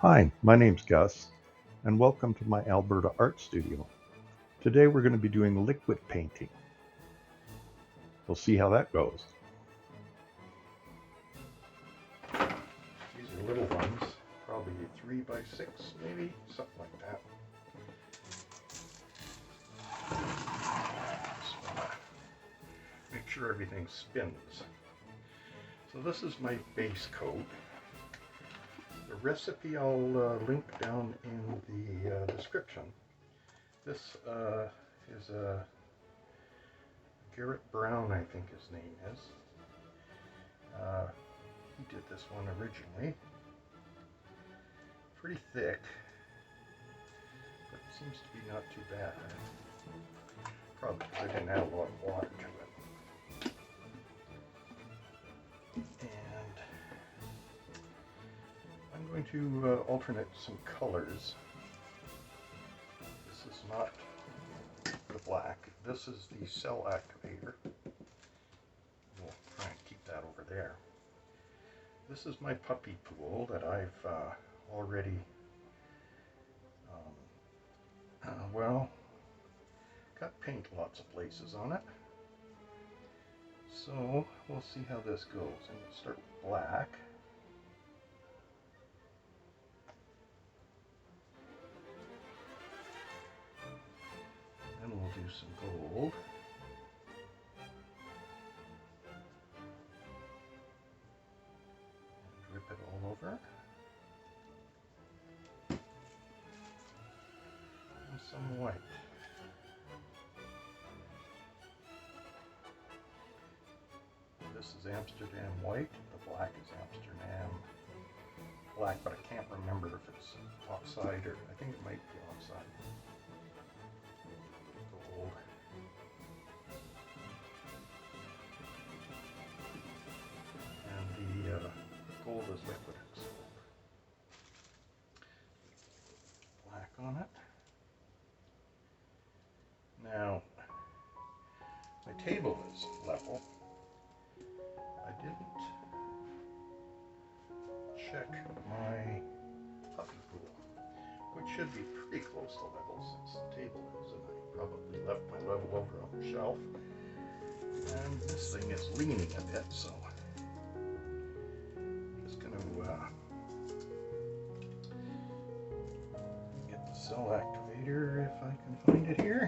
Hi, my name's Gus, and welcome to My Alberta Art Studio. Today we're going to be doing liquid painting. We'll see how that goes. These are little ones, probably 3 by 6 maybe, something like that. Just want to make sure everything spins. So this is my base coat. The recipe I'll link down in the description. This is a Garrick Brown, I think his name is. He did this one originally. Pretty thick, but it seems to be not too bad. Probably because I didn't add a lot of water to it. And I'm going to alternate some colors. This is not the black. This is the cell activator. We'll try and keep that over there. This is my puppy pool that I've already, got paint lots of places on it. So we'll see how this goes. I'm going to start with black. Then we'll do some gold. And drip it all over. And some white. This is Amsterdam white. The black is Amsterdam black, but I can't remember if it's Oxide or I think it might be Oxide. Gold. And the gold is Liquitex gold. Black on it. Now, my table is level. I didn't check my puppy pool, which should be pretty close to level since the table is, and I probably left my level over on the shelf. And this thing is leaning a bit, so I'm just going to get the cell activator if I can find it here.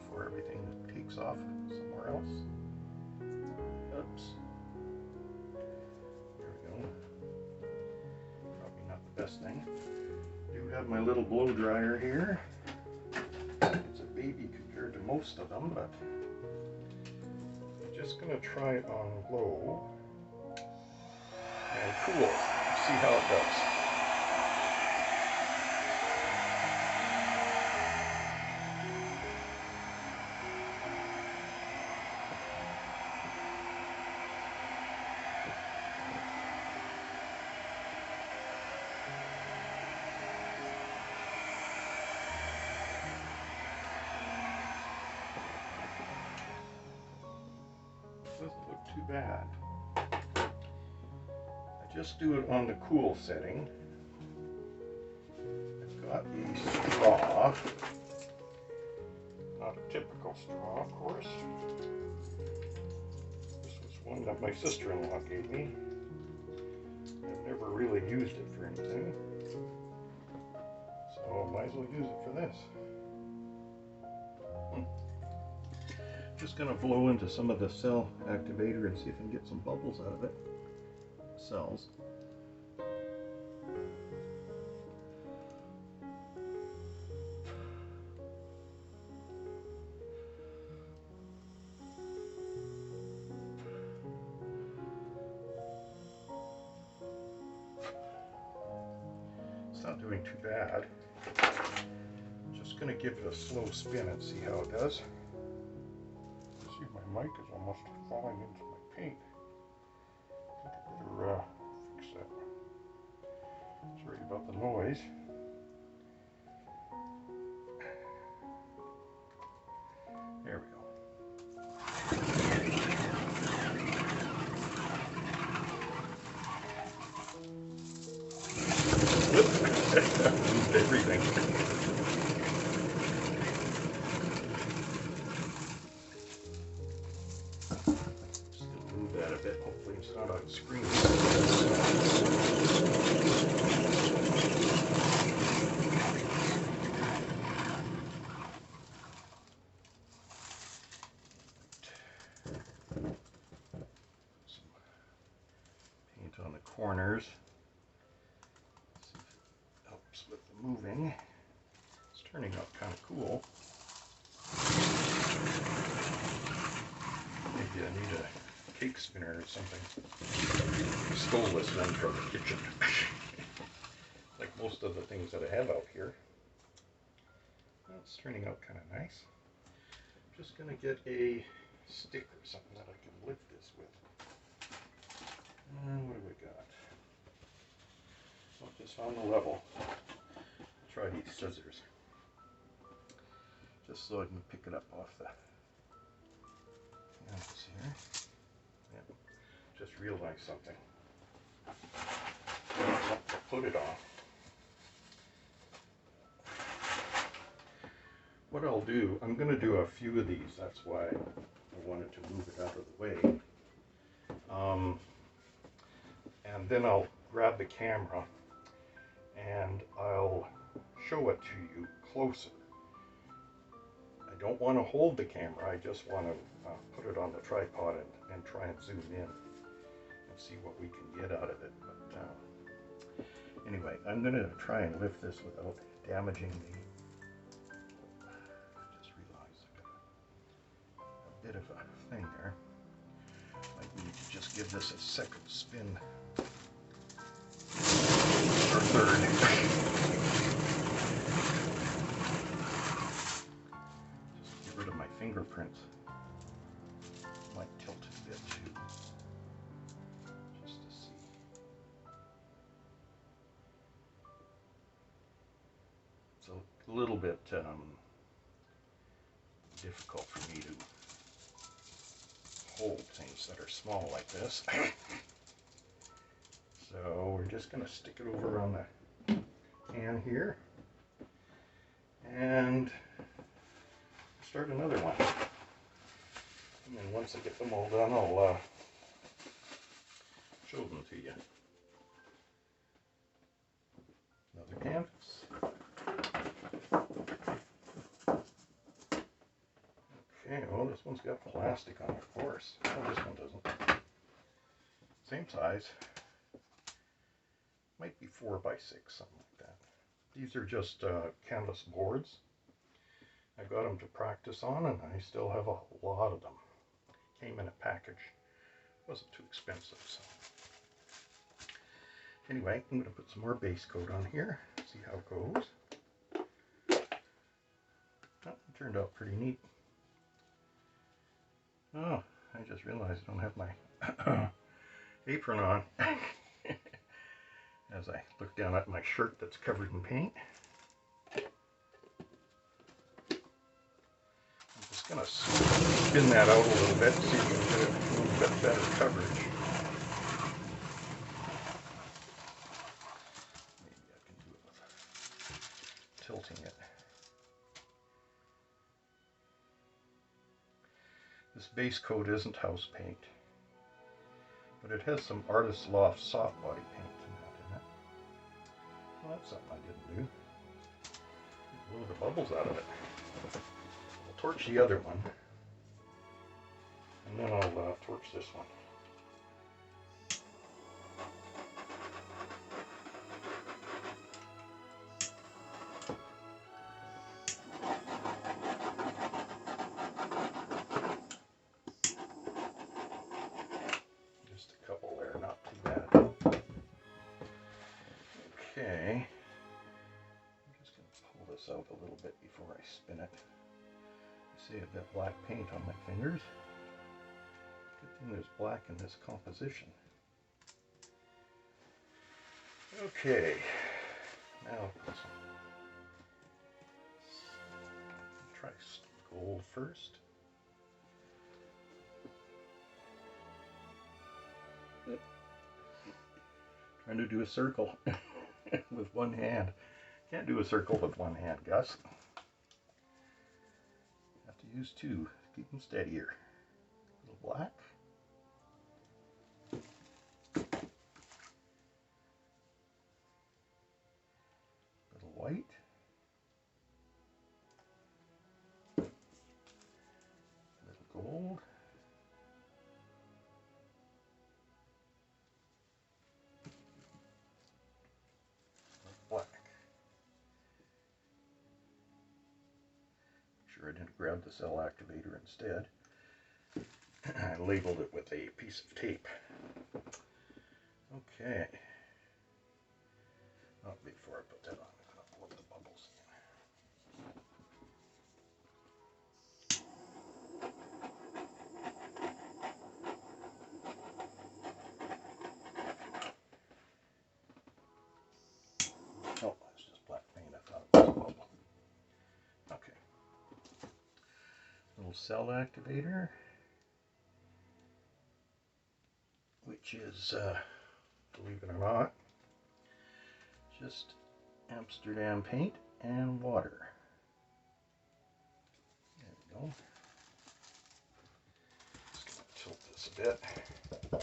Before everything takes off somewhere else. Oops. There we go. Probably not the best thing. I do have my little blow dryer here. It's a baby compared to most of them, but I'm just going to try it on low and cool. See how it does. Doesn't look too bad. I just do it on the cool setting. I've got a straw, not a typical straw, of course. This was one that my sister-in-law gave me. I've never really used it for anything, so might as well use it for this. Just going to blow into some of the cell activator and see if I can get some bubbles out of it. Cells. It's not doing too bad. Just going to give it a slow spin and see how it does. See, my mic is almost falling into my paint. I think I better fix that. Sorry about the noise. There we go. Moved everything. Just gonna move that a bit. Hopefully it's not on screen. Some paint on the corners. See if it helps with the moving. It's turning out kind of cool. Maybe I need a cake spinner or something. I stole this one from the kitchen. Like most of the things that I have out here. It's turning out kind of nice. I'm just going to get a stick or something that I can lift this with. And what do we got? Well, just on the level. Try these scissors. Just so I can pick it up off the canvas here. Yep. Just realized something. Put it on. What I'll do, I'm going to do a few of these. That's why I wanted to move it out of the way. And then I'll grab the camera and I'll show it to you closer. I don't want to hold the camera, I just want to put it on the tripod and try and zoom in and see what we can get out of it. But anyway, I'm going to try and lift this without damaging the... I just realized I got a bit of a thing there. Might need to just give this a second spin. Or third. Just get rid of my fingerprints. Might tilt it a bit too. Just to see. It's a little bit difficult for me to hold things that are small like this. So we're just going to stick it over on the pan here and start another one. And then once I get them all done, I'll show them to you. Another canvas. Okay, well this one's got plastic on it, of course. Oh, this one doesn't. Same size. Might be 4 by 6, something like that. These are just canvas boards. I got them to practice on, and I still have a lot of them. Came in a package. Wasn't too expensive, so. Anyway, I'm going to put some more base coat on here. See how it goes. Oh, it turned out pretty neat. Oh, I just realized I don't have my apron on. As I look down at my shirt that's covered in paint. I'm just going to spin that out a little bit, see if we can get a little bit better coverage. Maybe I can do it with tilting it. This base coat isn't house paint, but it has some Artist's Loft soft body paint. Well, that's something I didn't do. Blow the bubbles out of it. I'll torch the other one, and then I'll torch this one. Just a couple there, not too bad. Okay, I'm just going to pull this out a little bit before I spin it. You see I've got black paint on my fingers. Good thing there's black in this composition. Okay, now let's try gold first. Trying to do a circle with one hand. Can't do a circle with one hand, Gus. Have to use two to keep them steadier. A little black. Little white. Little gold. Black. Sure I didn't grab the cell activator instead. I labeled it with a piece of tape. Okay. Oh, before I put that on, I'm going to blow the bubbles in. Oh, it's just black paint. I thought it was a bubble. Okay. Little cell activator, which is, believe it or not, just Amsterdam paint and water. There we go. Just going to tilt this a bit. Kind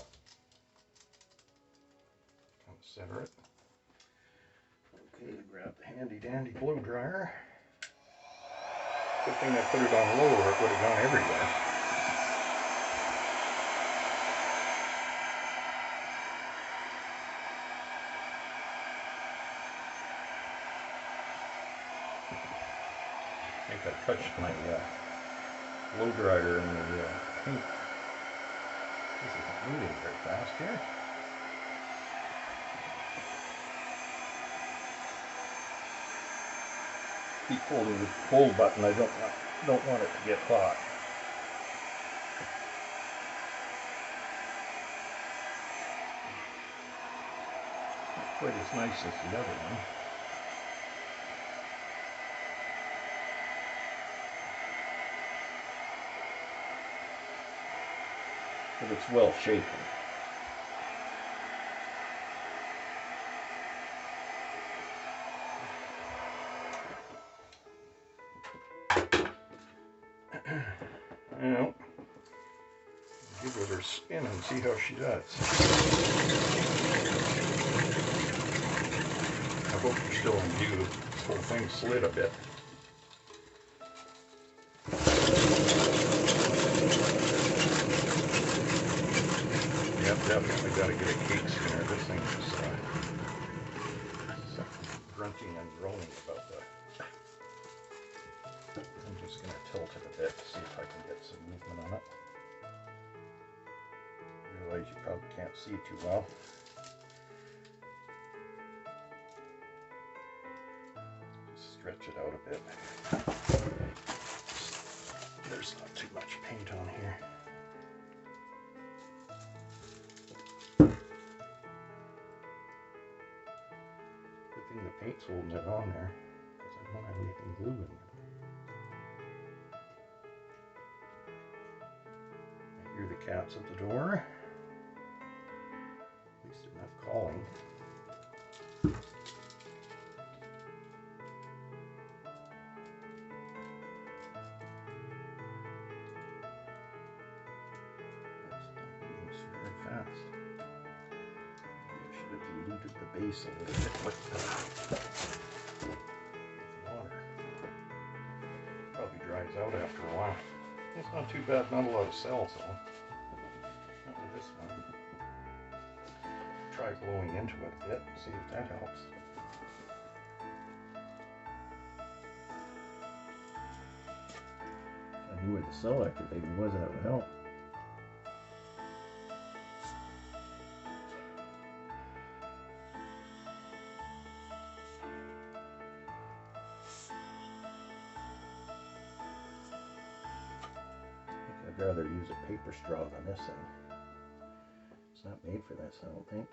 of center it. Okay, grab the handy dandy blow dryer. Good thing I put it on low or it would have gone everywhere. I think I touched my blow dryer in the paint. This isn't moving very fast here. Keep holding the hold button. I don't want it to get hot. Not quite as nice as the other one. But it's well shaken. Now, give it her spin and see how she does. I hope you're still in view. This whole thing slid a bit. Yep, definitely got to get a cake spinner. This thing is grunting and groaning about that. I'm just going to tilt it a bit to see if I can get some movement on it. Realize you probably can't see too well. Just stretch it out a bit. There's not too much paint on here. Good thing the paint's holding it on there, because I don't have anything glued in there. I hear the cats at the door. At least they're not calling. It's very fast. I should have diluted the base a little bit with water. Probably dries out after a while. It's not too bad, not a lot of cells though. Not with this one. Try blowing into it a bit, see if that helps. If I knew where the cell activator was, that would help. I'd rather use a paper straw than this thing. It's not made for this, I don't think.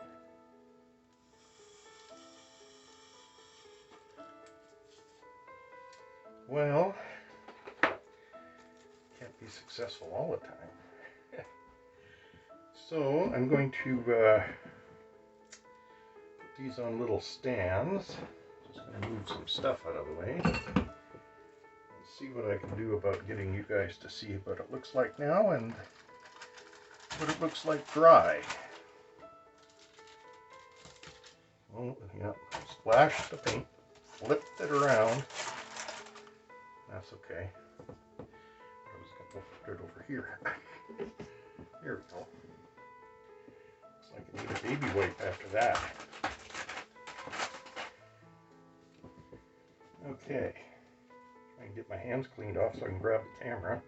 Well, can't be successful all the time. So I'm going to put these on little stands. Just going to move some stuff out of the way and see what I can do about getting you guys to see what it looks like now and what it looks like dry. Oh, yeah, splashed the paint, flipped it around. That's okay. I was going to put it over here. Here we go. Looks like I need a baby wipe after that. Okay. Try and get my hands cleaned off so I can grab the camera.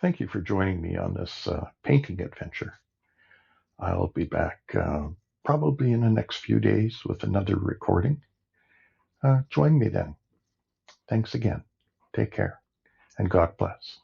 Thank you for joining me on this painting adventure. I'll be back probably in the next few days with another recording. Join me then. Thanks again. Take care, and God bless.